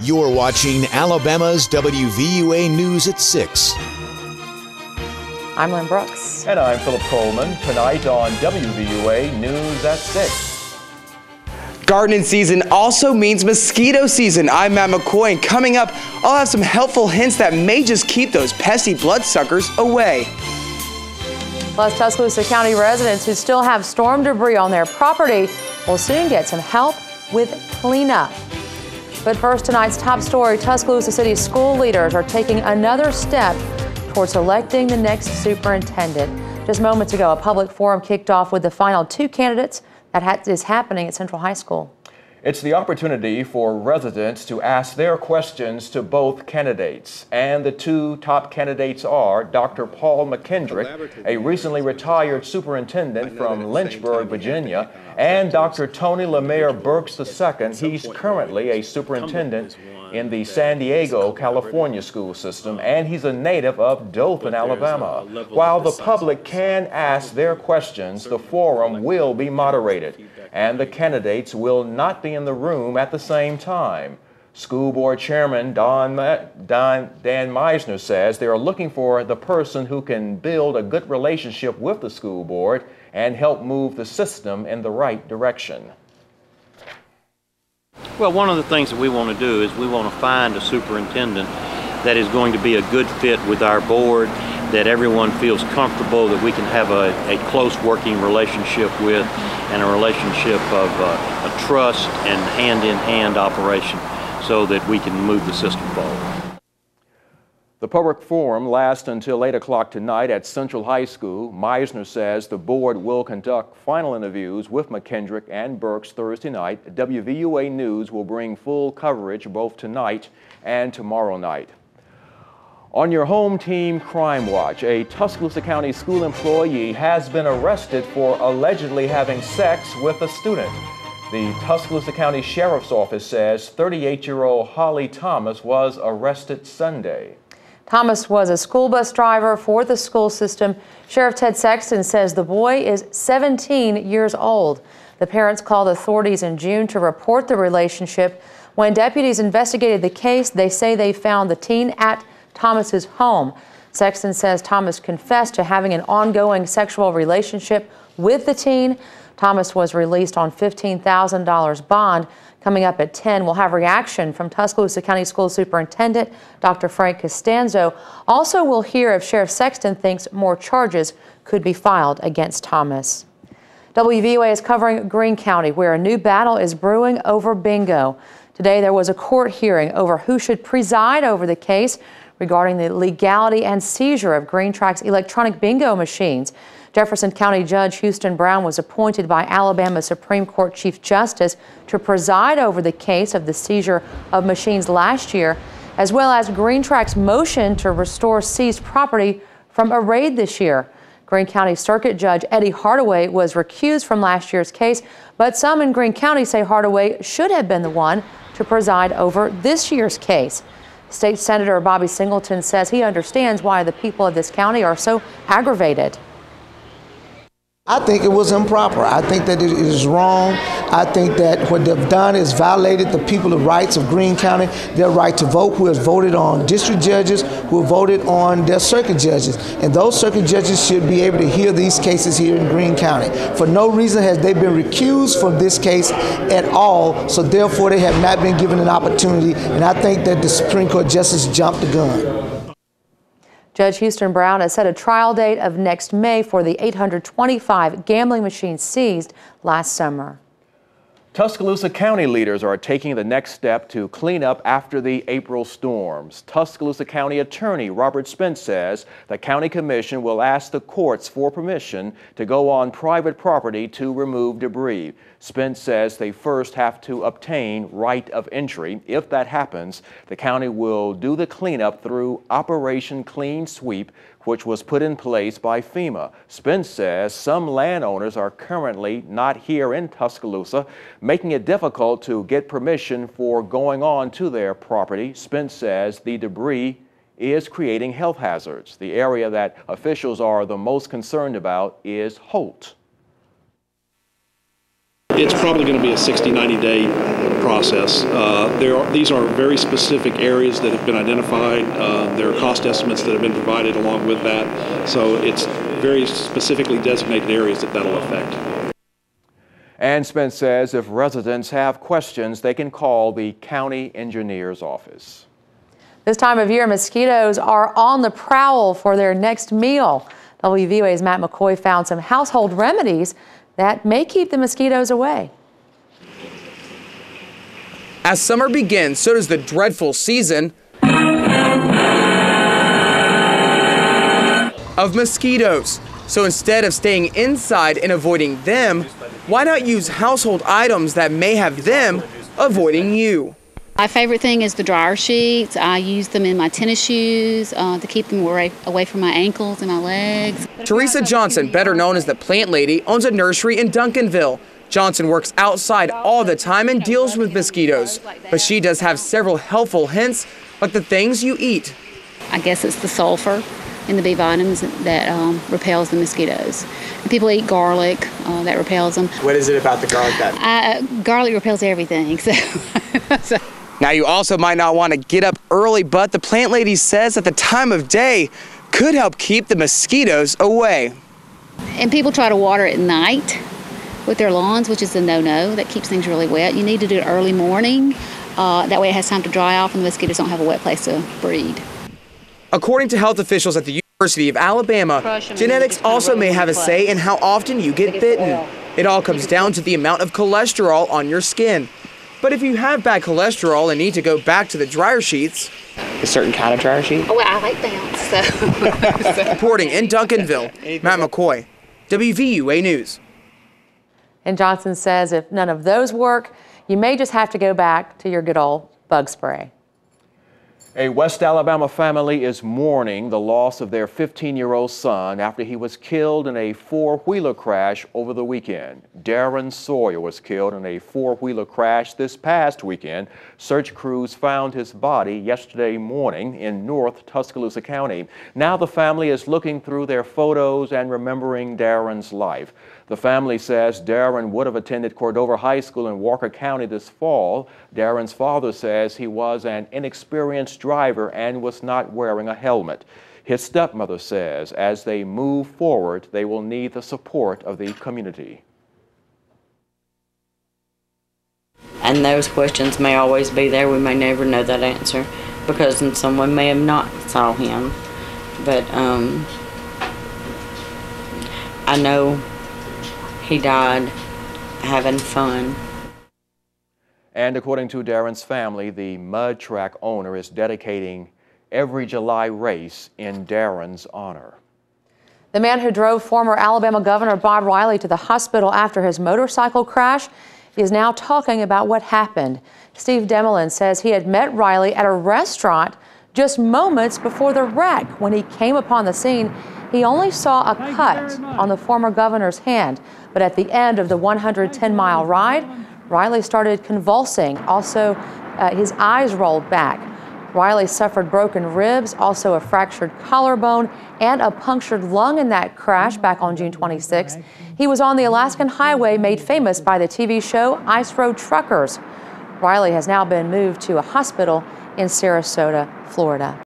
You're watching Alabama's WVUA News at 6. I'm Lynn Brooks. And I'm Philip Coleman. Tonight on WVUA News at 6. Gardening season also means mosquito season. I'm Matt McCoy, and coming up, I'll have some helpful hints that may just keep those pesky bloodsuckers away. Plus, Tuscaloosa County residents who still have storm debris on their property will soon get some help with cleanup. But first, tonight's top story, Tuscaloosa City school leaders are taking another step towards selecting the next superintendent. Just moments ago, a public forum kicked off with the final two candidates that is happening at Central High School. It's the opportunity for residents to ask their questions to both candidates. And the two top candidates are Dr. Paul McKendrick, a recently retired superintendent from Lynchburg, Virginia, and Dr. Tony Lemaire Burks II. He's currently a superintendent in the San Diego, California school system, and he's a native of Dothan, Alabama. While the public can ask their questions, the forum will be moderated, and the candidates will not be in the room at the same time. School Board Chairman Dan Meissner says they are looking for the person who can build a good relationship with the school board and help move the system in the right direction. Well, one of the things that we want to do is we want to find a superintendent that is going to be a good fit with our board, that everyone feels comfortable, that we can have a close working relationship with, and a relationship of a trust and hand-in-hand operation so that we can move the system forward. The public forum lasts until 8 o'clock tonight at Central High School. Meissner says the board will conduct final interviews with McKendrick and Burks Thursday night. WVUA News will bring full coverage both tonight and tomorrow night. On your home team crime watch, a Tuscaloosa County school employee has been arrested for allegedly having sex with a student. The Tuscaloosa County Sheriff's Office says 38-year-old Holly Thomas was arrested Sunday. Thomas was a school bus driver for the school system. Sheriff Ted Sexton says the boy is 17 years old. The parents called authorities in June to report the relationship. When deputies investigated the case, they say they found the teen at Thomas's home. Sexton says Thomas confessed to having an ongoing sexual relationship with the teen. Thomas was released on $15,000 bond. Coming up at 10, we'll have reaction from Tuscaloosa County School Superintendent Dr. Frank Costanzo. Also, we'll hear if Sheriff Sexton thinks more charges could be filed against Thomas. WVUA is covering Greene County, where a new battle is brewing over bingo. Today, there was a court hearing over who should preside over the case regarding the legality and seizure of Greenetrack's electronic bingo machines. Jefferson County Judge Houston Brown was appointed by Alabama Supreme Court Chief Justice to preside over the case of the seizure of machines last year, as well as Greenetrack's motion to restore seized property from a raid this year. Greene County Circuit Judge Eddie Hardaway was recused from last year's case, but some in Greene County say Hardaway should have been the one to preside over this year's case. State Senator Bobby Singleton says he understands why the people of this county are so aggravated. I think it was improper. I think that it is wrong. I think that what they've done is violated the people's rights of Greene County, their right to vote, who has voted on district judges, who have voted on their circuit judges. And those circuit judges should be able to hear these cases here in Greene County. For no reason has they been recused from this case at all, so therefore they have not been given an opportunity. And I think that the Supreme Court Justice jumped the gun. Judge Houston Brown has set a trial date of next May for the 825 gambling machines seized last summer. Tuscaloosa County leaders are taking the next step to clean up after the April storms. Tuscaloosa County Attorney Robert Spence says the County Commission will ask the courts for permission to go on private property to remove debris. Spence says they first have to obtain right of entry. If that happens, the county will do the cleanup through Operation Clean Sweep, which was put in place by FEMA. Spence says some landowners are currently not here in Tuscaloosa, making it difficult to get permission for going on to their property. Spence says the debris is creating health hazards. The area that officials are the most concerned about is Holt. It's probably going to be a 60, 90-day process. These are very specific areas that have been identified. There are cost estimates that have been provided along with that. So it's very specifically designated areas that'll affect. And Spence says if residents have questions, they can call the county engineer's office. This time of year, mosquitoes are on the prowl for their next meal. WVUA's Matt McCoy found some household remedies that may keep the mosquitoes away. As summer begins, so does the dreadful season of mosquitoes. So instead of staying inside and avoiding them, why not use household items that may have them avoiding you? My favorite thing is the dryer sheets. I use them in my tennis shoes to keep them away from my ankles and my legs. Teresa Johnson, better known as the plant lady, owns a nursery in Duncanville. Johnson works outside all the time and deals with mosquitoes, but she does have several helpful hints, like the things you eat. I guess it's the sulfur in the B vitamins that repels the mosquitoes. And people eat garlic, that repels them. What is it about the garlic that? Garlic repels everything. So. Now you also might not want to get up early, but the plant lady says that the time of day could help keep the mosquitoes away. And people try to water at night with their lawns, which is a no-no. That keeps things really wet. You need to do it early morning. That way it has time to dry off and the mosquitoes don't have a wet place to breed. According to health officials at the University of Alabama, genetics also may have a say in how often you get bitten. It all comes down to the amount of cholesterol on your skin. But if you have bad cholesterol and need to go back to the dryer sheets, a certain kind of dryer sheet? Oh, well, I like that. So. Reporting in Duncanville, Matt McCoy, WVUA News. And Johnson says if none of those work, you may just have to go back to your good old bug spray. A West Alabama family is mourning the loss of their 15-year-old son after he was killed in a four-wheeler crash over the weekend. Darrin Sawyer was killed in a four-wheeler crash this past weekend. Search crews found his body yesterday morning in North Tuscaloosa County. Now the family is looking through their photos and remembering Darrin's life. The family says Darrin would have attended Cordova High School in Walker County this fall. Darrin's father says he was an inexperienced driver and was not wearing a helmet. His stepmother says as they move forward, they will need the support of the community. And those questions may always be there. We may never know that answer because someone may have not saw him. But I know he died having fun. And according to Darrin's family, the mud track owner is dedicating every July race in Darrin's honor. The man who drove former Alabama Governor Bob Riley to the hospital after his motorcycle crash is now talking about what happened. Steve Demelin says he had met Riley at a restaurant just moments before the wreck. When he came upon the scene, he only saw a cut on the former governor's hand. But at the end of the 110-mile ride, Riley started convulsing. Also, his eyes rolled back. Riley suffered broken ribs, also a fractured collarbone, and a punctured lung in that crash back on June 26. He was on the Alaskan highway made famous by the TV show Ice Road Truckers. Riley has now been moved to a hospital in Sarasota, Florida.